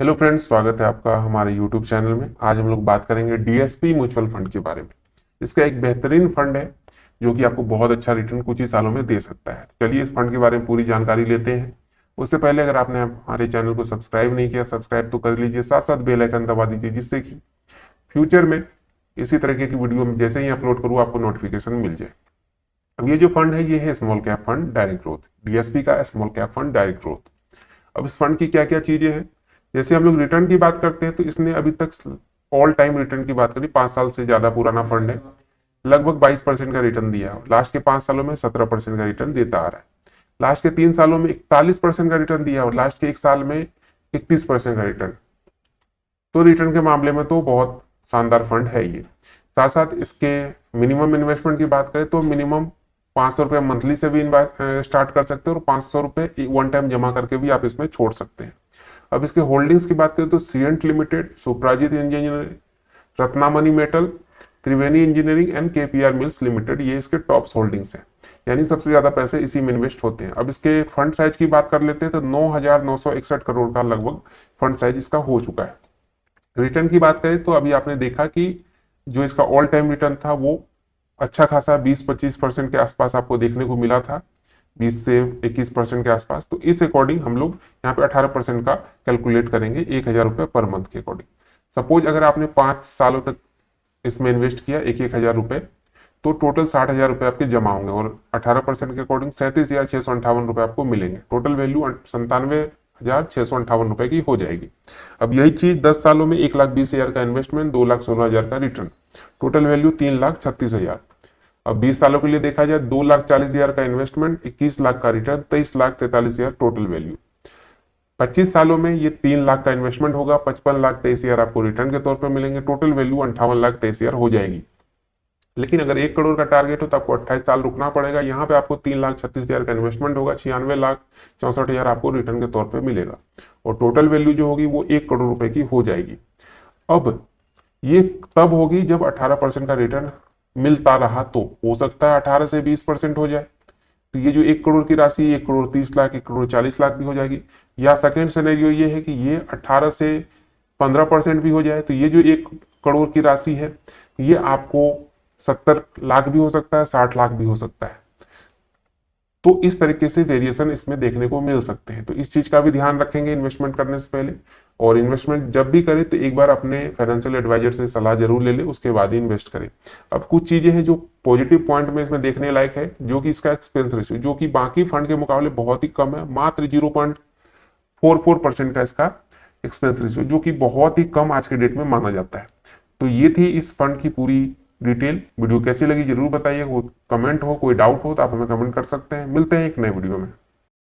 Hello friends, स्वागत है आपका हमारे यूट्यूब चैनल में। आज हम लोग बात करेंगे डीएसपी म्यूचुअल फंड के बारे में। इसका एक बेहतरीन फंड है जो कि आपको बहुत अच्छा रिटर्न कुछ ही सालों में दे सकता है। चलिए इस फंड के बारे में पूरी जानकारी लेते हैं। उससे पहले अगर आपने हमारे चैनल को सब्सक्राइब नहीं किया, सब्सक्राइब तो कर लीजिए, साथ साथ बेल आइकन दबा दीजिए, जिससे कि फ्यूचर में इसी तरीके की वीडियो में जैसे ही अपलोड करूँ आपको नोटिफिकेशन मिल जाए। अब ये जो फंड है ये है small cap fund direct growth, DSP का small cap fund direct growth. अब इस फंड की क्या क्या चीजें हैं, जैसे हम लोग रिटर्न की बात करते हैं तो इसने अभी तक ऑल टाइम रिटर्न की बात करी, 5 साल से ज्यादा पुराना फंड है, लगभग 22% का रिटर्न दिया है। लास्ट के 5 सालों में 17% का रिटर्न देता आ रहा है। लास्ट के 3 सालों में 41% का रिटर्न दिया और लास्ट के 1 साल में 31% का रिटर्न। तो रिटर्न के मामले में तो बहुत शानदार फंड है ये। साथ साथ इसके मिनिमम इन्वेस्टमेंट की बात करें तो मिनिमम 500 रुपये मंथली से भी स्टार्ट कर सकते हैं और 500 रुपये वन टाइम जमा करके भी आप इसमें छोड़ सकते हैं। अब इसके होल्डिंग्स की बात करें तो Cyient limited, Suprajit engineering, Ratnamani metal, Triveni engineering and KPR mills limited, ये इसके टॉप्स होल्डिंग्स हैं, यानी सबसे ज्यादा पैसे इसी में इन्वेस्ट होते हैं। अब इसके फंड साइज की बात कर लेते हैं तो 9,961 करोड़ का लगभग फंड साइज इसका हो चुका है। रिटर्न की बात करें तो अभी आपने देखा कि जो इसका ऑल टाइम रिटर्न था वो अच्छा खासा 20-25% के आसपास आपको देखने को मिला था, 20 से 21% के आसपास। तो इस अकॉर्डिंग हम लोग यहाँ पे 18% का कैलकुलेट करेंगे 1,000 रुपये पर मंथ के अकॉर्डिंग। सपोज अगर आपने 5 सालों तक इसमें इन्वेस्ट किया 1,000 रुपये, तो टोटल 60,000 रुपये आपके जमा होंगे और 18% के अकॉर्डिंग 37,658 रुपये आपको मिलेंगे। टोटल वैल्यू 97,658 रुपये की हो जाएगी। अब यही चीज 10 सालों में 1,20,000 का इन्वेस्टमेंट, 2,16,000 का रिटर्न, टोटल वैल्यू 3,36,000। अब 20 सालों के लिए देखा जाए 2,40,000 का इन्वेस्टमेंट, 21 लाख का रिटर्न, 23,43,000 टोटल वैल्यू। 25 सालों में ये 3 लाख का इन्वेस्टमेंट होगा, 55,23,000 आपको रिटर्न के तौर पर मिलेंगे, टोटल वैल्यू 58,23,000 हो जाएगी। लेकिन अगर 1 करोड़ का टारगेट हो तो आपको 28 साल रुकना पड़ेगा। यहाँ पे आपको 3,36,000 का इन्वेस्टमेंट होगा, 96,64,000 आपको रिटर्न के तौर पे मिलेगा और टोटल वैल्यू जो होगी वो 1 करोड़ रुपए की हो जाएगी। अब ये तब होगी जब 18% का रिटर्न मिलता रहा, तो हो सकता है 18 से 20% हो जाए, तो ये जो 1 करोड़ की राशि 1 करोड़ 30 लाख, 1 करोड़ 40 लाख भी हो जाएगी। या सेकेंड सिनेरियो ये है कि ये 18 से 15% भी हो जाए, तो ये जो 1 करोड़ की राशि है ये आपको 70 लाख भी हो सकता है, 60 लाख भी हो सकता है। तो इस तरीके से वेरिएशन इसमें देखने को मिल सकते हैं। तो इस चीज का भी ध्यान रखेंगे इन्वेस्टमेंट करने से पहले, और इन्वेस्टमेंट जब भी करें तो एक बार अपने फाइनेंशियल एडवाइजर से सलाह जरूर ले लें, उसके बाद ही इन्वेस्ट करें। अब कुछ चीजें हैं जो पॉजिटिव पॉइंट में इसमें देखने लायक है, जो कि इसका एक्सपेंस रेशियो जो कि बाकी फंड के मुकाबले बहुत ही कम है, मात्र 0.44% का इसका एक्सपेंस रेशियो, जो कि बहुत ही कम आज के डेट में माना जाता है। तो ये थी इस फंड की पूरी डिटेल। वीडियो कैसी लगी जरूर बताइए, कोई कमेंट हो, कोई डाउट हो तो आप हमें कमेंट कर सकते हैं। मिलते हैं एक नए वीडियो में।